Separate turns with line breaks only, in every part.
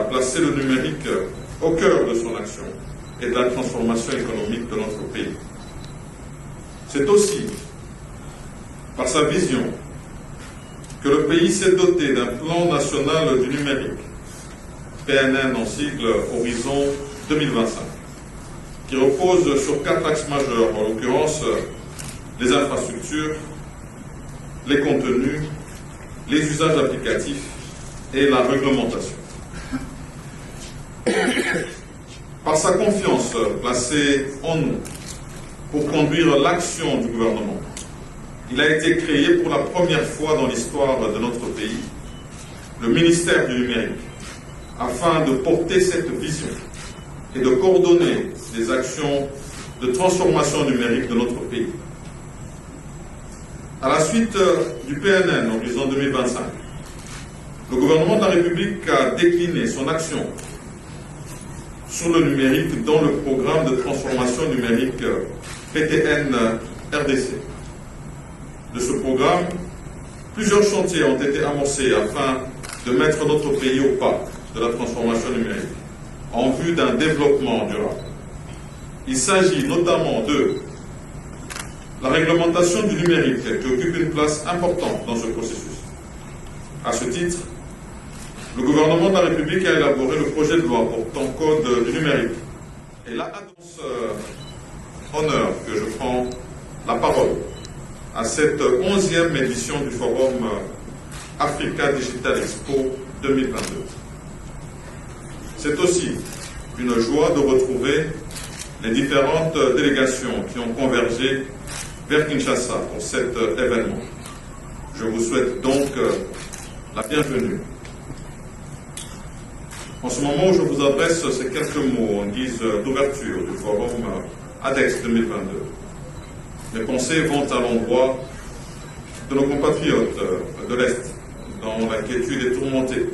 à placer le numérique au cœur de son action et de la transformation économique de notre pays. C'est aussi par sa vision que le pays s'est doté d'un plan national du numérique, PNN en sigle Horizon 2025, qui repose sur 4 axes majeurs, en l'occurrence les infrastructures, les contenus, les usages applicatifs et la réglementation. Par sa confiance placée en nous pour conduire l'action du gouvernement, il a été créé pour la première fois dans l'histoire de notre pays le ministère du numérique, afin de porter cette vision et de coordonner les actions de transformation numérique de notre pays. À la suite du PNN Horizon 2025, le gouvernement de la République a décliné son action sur le numérique dans le programme de transformation numérique PTN-RDC. De ce programme, plusieurs chantiers ont été amorcés afin de mettre notre pays au pas de la transformation numérique en vue d'un développement durable. Il s'agit notamment de la réglementation du numérique qui occupe une place importante dans ce processus. À ce titre, le gouvernement de la République a élaboré le projet de loi portant code du numérique. Et là, annonce honneur que je prends la parole à cette 11e édition du Forum Africa Digital Expo 2022. C'est aussi une joie de retrouver les différentes délégations qui ont convergé vers Kinshasa pour cet événement. Je vous souhaite donc la bienvenue. En ce moment où je vous adresse ces quelques mots en guise d'ouverture du Forum ADEX 2022, mes pensées vont à l'endroit de nos compatriotes de l'Est, dont l'inquiétude est tourmentée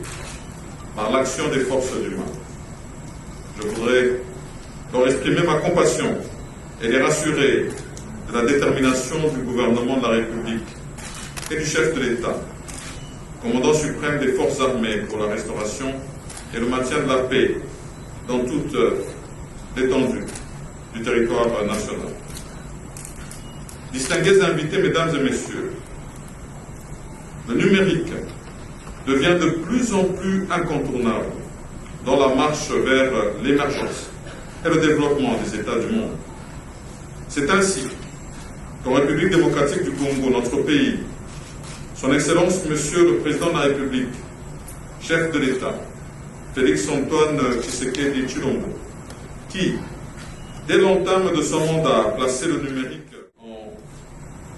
par l'action des forces du mal. Je voudrais leur exprimer ma compassion et les rassurer de la détermination du gouvernement de la République et du chef de l'État, commandant suprême des forces armées pour la restauration et le maintien de la paix dans toute l'étendue du territoire national. Distingués invités, mesdames et messieurs, le numérique devient de plus en plus incontournable dans la marche vers l'émergence et le développement des États du monde. C'est ainsi qu'en République démocratique du Congo, notre pays, Son Excellence, Monsieur le Président de la République, chef de l'État, Félix Antoine Tshisekedi Tshilombo, qui, dès l'entame de son mandat, a placé le numérique en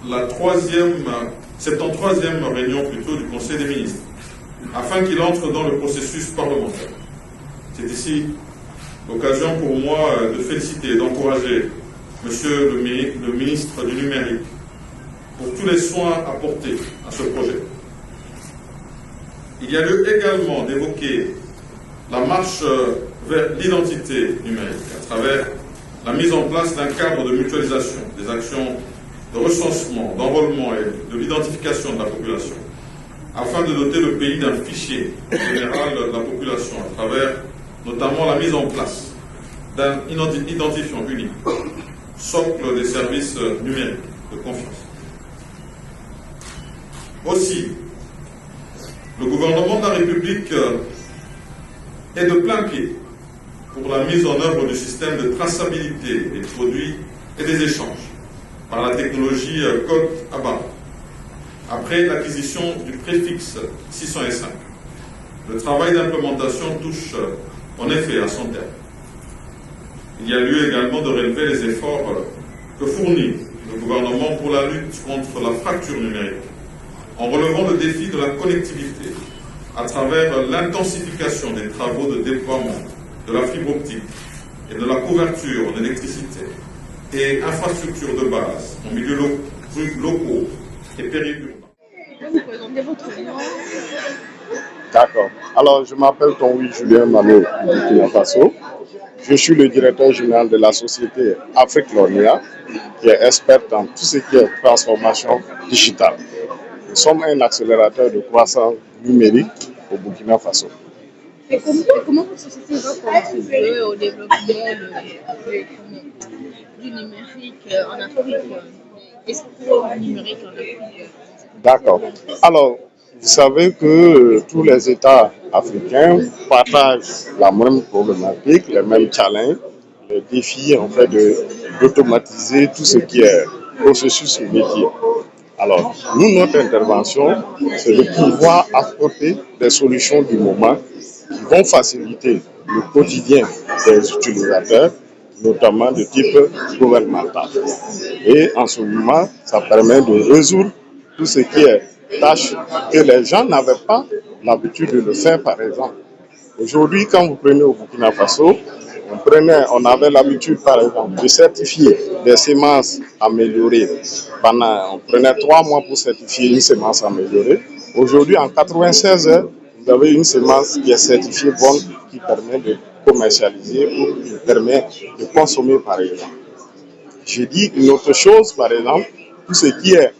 la 73e réunion plutôt du Conseil des ministres, afin qu'il entre dans le processus parlementaire. C'est ici l'occasion pour moi de féliciter et d'encourager Monsieur le ministre du Numérique pour tous les soins apportés à ce projet. Il y a lieu également d'évoquer la marche vers l'identité numérique à travers la mise en place d'un cadre de mutualisation des actions de recensement, d'enrôlement et de l'identification de la population, afin de doter le pays d'un fichier général de la population à travers notamment la mise en place d'un identifiant unique, socle des services numériques de confiance. Aussi, le gouvernement de la République est de plein pied pour la mise en œuvre du système de traçabilité des produits et des échanges par la technologie code à barres, après l'acquisition du préfixe 605. Le travail d'implémentation touche en effet à son terme. Il y a lieu également de relever les efforts que fournit le gouvernement pour la lutte contre la fracture numérique, en relevant le défi de la connectivité à travers l'intensification des travaux de déploiement de la fibre optique et de la couverture en électricité et infrastructures de base en milieux locaux et périurbains.
Vous présentez votre nom.
D'accord. Alors, je m'appelle Tonwi Julien Malo du Burkina Faso. Je suis le directeur général de la société Afrique Lornia, qui est experte en tout ce qui est transformation digitale. Nous sommes un accélérateur de croissance numérique au Burkina Faso.
Et comment votre société va contribuer au développement du numérique en Afrique, l'espoir numérique en Afrique?
D'accord. Alors, vous savez que tous les États africains partagent la même problématique, les mêmes challenges, les défis en fait d'automatiser tout ce qui est processus métier. Alors, nous, notre intervention, c'est de pouvoir apporter des solutions du moment qui vont faciliter le quotidien des utilisateurs, notamment de type gouvernemental. Et en ce moment, ça permet de résoudre tout ce qui est tâches que les gens n'avaient pas l'habitude de le faire, par exemple. Aujourd'hui, quand vous prenez au Burkina Faso, on avait l'habitude, par exemple, de certifier des semences améliorées. On prenait 3 mois pour certifier une semence améliorée. Aujourd'hui, en 96 heures, vous avez une semence qui est certifiée bonne, qui permet de commercialiser ou qui permet de consommer, par exemple. J'ai dit une autre chose, par exemple, tout ce qui est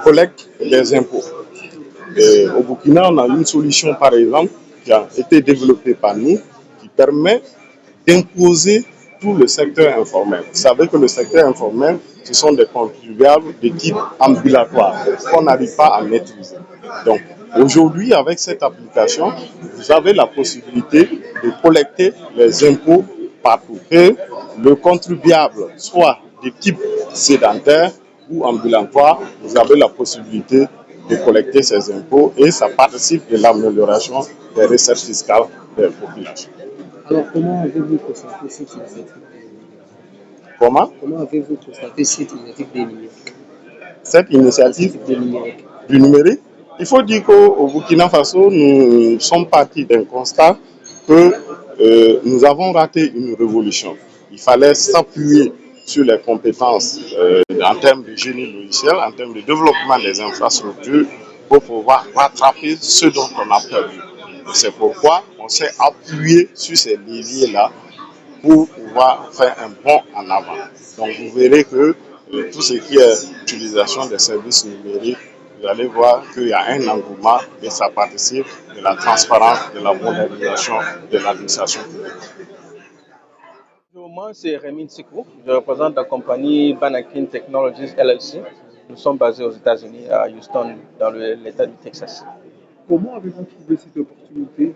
collecte des impôts. Et au Burkina, on a une solution, par exemple, qui a été développée par nous, qui permet d'imposer tout le secteur informel. Vous savez que le secteur informel, ce sont des contribuables de type ambulatoire qu'on n'arrive pas à maîtriser. Donc, aujourd'hui, avec cette application, vous avez la possibilité de collecter les impôts partout. Que le contribuable soit de type sédentaire ou ambulatoire, vous avez la possibilité de collecter ces impôts et ça participe de l'amélioration des recettes fiscales des populations.
Alors, comment avez-vous constaté cette initiative
Comment
avez-vous constaté cette initiative des numériques
Cette initiative du numérique, il faut dire qu'au Burkina Faso, nous sommes partis d'un constat que nous avons raté une révolution. Il fallait s'appuyer sur les compétences en termes de génie logiciel, en termes de développement des infrastructures pour pouvoir rattraper ce dont on a perdu. C'est pourquoi on s'est appuyé sur ces leviers-là pour pouvoir faire un bond en avant. Donc vous verrez que tout ce qui est utilisation des services numériques, vous allez voir qu'il y a un engouement et ça participe de la transparence, de la modernisation de l'administration publique.
Moi, c'est Rémi Tsikou. Je représente la compagnie Banakin Technologies LLC. Nous sommes basés aux États-Unis, à Houston, dans l'État du Texas.
Comment avez-vous trouvé cette opportunité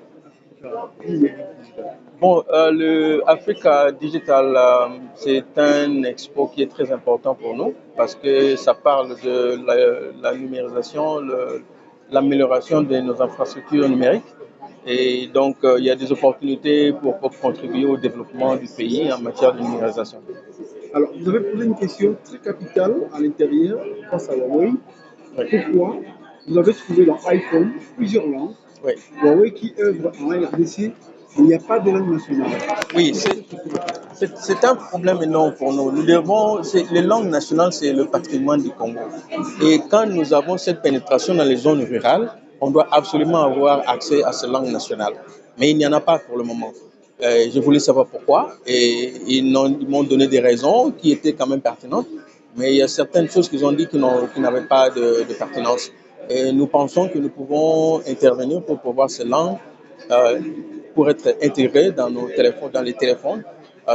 numérique digitale?
Bon, le Africa Digital, c'est un expo qui est très important pour nous parce que ça parle de la numérisation, l'amélioration de nos infrastructures numériques. Et donc, il y a des opportunités pour contribuer au développement du pays en matière de numérisation.
Alors, vous avez posé une question très capitale à l'intérieur face à Huawei.
Oui.
Pourquoi vous avez trouvé dans iPhone plusieurs langues?
Oui.
Huawei qui œuvre en RDC, il n'y a pas de langue nationale.
Oui, c'est un problème énorme pour nous. Les langues nationales, c'est le patrimoine du Congo. Et quand nous avons cette pénétration dans les zones rurales, on doit absolument avoir accès à ces langues nationales. Mais il n'y en a pas pour le moment. Je voulais savoir pourquoi. Et ils m'ont donné des raisons qui étaient quand même pertinentes. Mais il y a certaines choses qu'ils ont dit qui n'avaient pas de pertinence. Et nous pensons que nous pouvons intervenir pour pouvoir ces langues pour être intégrées dans nos téléphones, dans les téléphones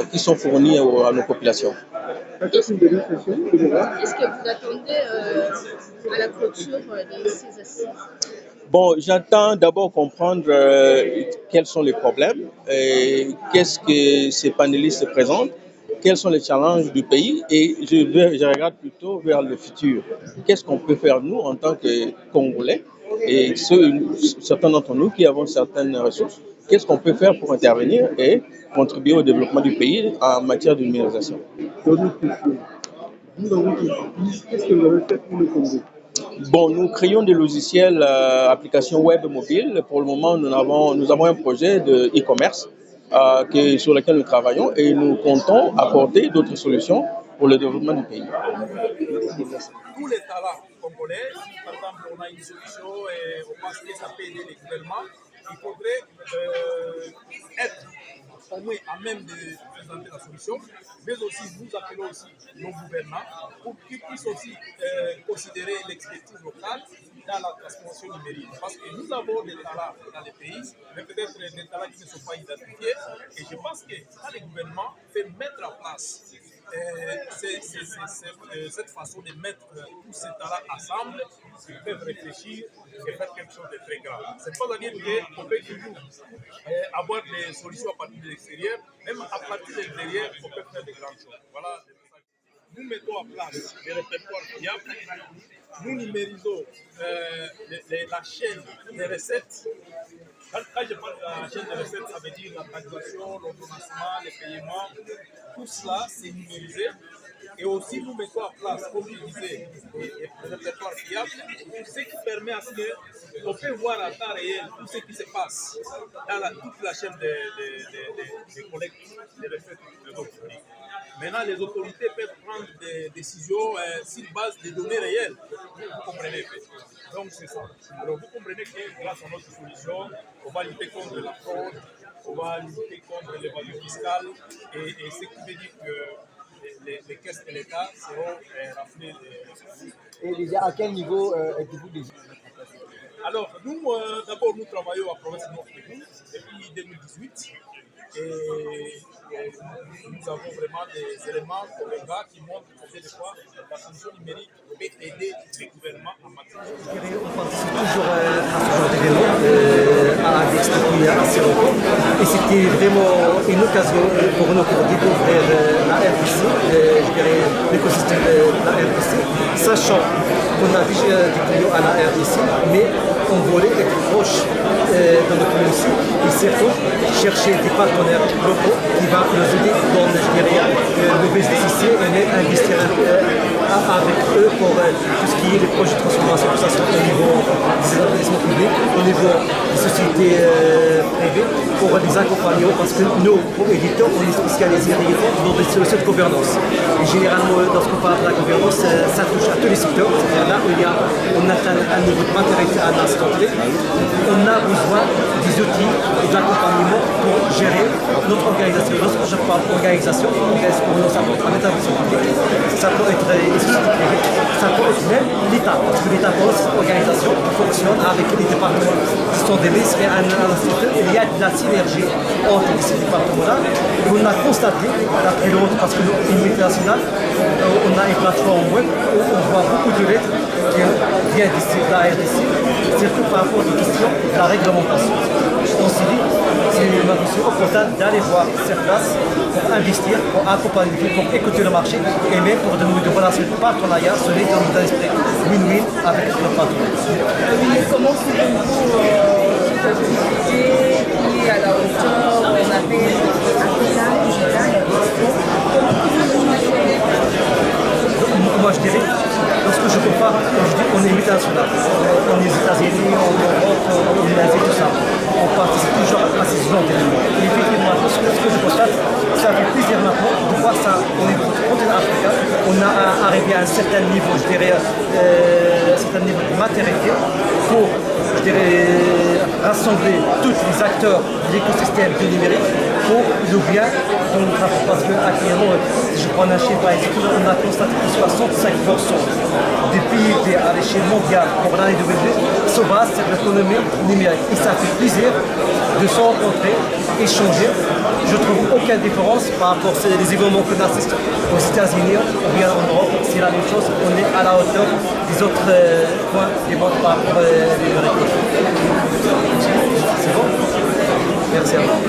qui sont fournis à nos populations.
Est-ce que vous attendez à la clôture de ces assises?
Bon, j'attends d'abord comprendre quels sont les problèmes, qu'est-ce que ces panélistes présentent, quels sont les challenges du pays et je regarde plutôt vers le futur. Qu'est-ce qu'on peut faire nous en tant que Congolais et certains d'entre nous qui avons certaines ressources, qu'est-ce qu'on peut faire pour intervenir et contribuer au développement du pays en matière de numérisation.
Dans notre question, vous, dans votre entreprise, qu'est-ce que vous avez fait pour le Congo?
Bon, nous créons des logiciels, applications web mobiles. Pour le moment, nous avons un projet de e-commerce sur lequel nous travaillons et nous comptons apporter d'autres solutions pour le développement du pays.
Tous les talents congolais, si par exemple on a une solution et on pense que ça peut aider les gouvernements, il faudrait être au moins à même de présenter la solution, mais aussi nous appelons aussi nos gouvernants pour qu'ils puissent aussi considérer l'expertise locale dans la transformation numérique. Parce que nous avons des talents dans les pays, mais peut-être des talents qui ne sont pas identifiés. Et je pense que quand le gouvernement fait mettre en place cette façon de mettre tous ces talents ensemble, ils peuvent réfléchir et faire quelque chose de très grand. C'est pas à dire qu'on peut toujours avoir des solutions à partir de l'extérieur, même à partir de l'intérieur, on peut faire de grandes choses. Voilà. Nous mettons en place des répertoires fiables, nous numérisons la chaîne des recettes. Quand je parle de la chaîne des recettes, ça veut dire la taxation, l'ordonnancement, les paiements, tout cela c'est numérisé. Et aussi nous mettons en place, comme je disais, des répertoires fiables, ce qui permet à ce qu'on peut voir à temps réel tout ce qui se passe dans toute la chaîne des collectes des recettes de nos publics. Maintenant, les autorités peuvent prendre des décisions sur base des données réelles. Vous comprenez? Donc, c'est ça. Alors, vous comprenez que grâce à notre solution, on va lutter contre la fraude, on va lutter contre l'évasion fiscale, et ce qui veut dire que les caisses de l'État seront raflées.
Et déjà, à quel niveau êtes-vous déjà?
Alors, nous, d'abord, nous travaillons à province de Nord-Kivu depuis 2018. Et nous avons vraiment des éléments convaincants qui montrent combien de fois la solution numérique peut aider les gouvernements en matière.
On participe toujours à ce genre d'événement, à des structures assez locaux. Et c'était vraiment une occasion pour nous pour découvrir la RDC, je dirais l'écosystème de la RDC, sachant qu'on a déjà des clients à la RDC, mais on voulait être proche de notre communauté et surtout chercher des partenaires locaux qui vont nous aider dans le business ici et même investir avec eux pour tout ce qui est les projets de transformation, que ce soit au niveau des établissements publics, au niveau des sociétés privées, pour les accompagner parce que nous, comme éditeurs, on est spécialisés dans des solutions de gouvernance. Et généralement, lorsqu'on parle de la gouvernance, ça touche à tous les secteurs. Là où on atteint un niveau de maturité à l'instant T, on a besoin des outils et d'accompagnement pour gérer notre organisation. Lorsque je parle d'organisation, ça peut être un établissement public, ça peut être les sociétés privées, ça peut être même l'État. Parce que l'État pour cette organisation fonctionne avec les départements qui sont des risques et un institut. Il y a de la synergie entre ces départements-là. On a constaté, d'après l'autre, parce que nous, une multinationale, on a une plateforme web où on voit beaucoup de lettres qui viennent d'ici, de la RDC, surtout par rapport aux questions de la réglementation. On s'est dit, c'est ma mission opportune d'aller voir cette place pour investir, pour accompagner, pour écouter le marché et même pour de nouvelles relations de partenariat, ce n'est dans l'esprit win-win avec nos partenaires.
Comment pouvez-vous cette activité qui est à la hauteur, on appelle
moi je dirais, lorsque je compare, je dis on est multinational, on est aux États-Unis, en Europe, en Asie, tout ça. On participe toujours à ces genres d'événements. Et effectivement, ce que je constate, ça fait plaisir maintenant de voir ça au niveau du continent africain. On a arrivé à un certain niveau, je dirais, un certain niveau de maturité pour, je dirais, rassembler tous les acteurs de l'écosystème du numérique pour le bien de notre travail. Parce qu'actuellement, si je prends un chiffre, on a constaté que 65% des PIB à l'échelle mondiale pour l'année 2020 se base sur l'économie numérique. Et ça fait plaisir de se rencontrer, échanger. Je ne trouve aucune différence par rapport aux événements qu'on assiste aux États-Unis ou bien en Europe. C'est la même chose, on est à la hauteur des autres points du monde par rapport aux numériques. C'est bon? Merci à vous.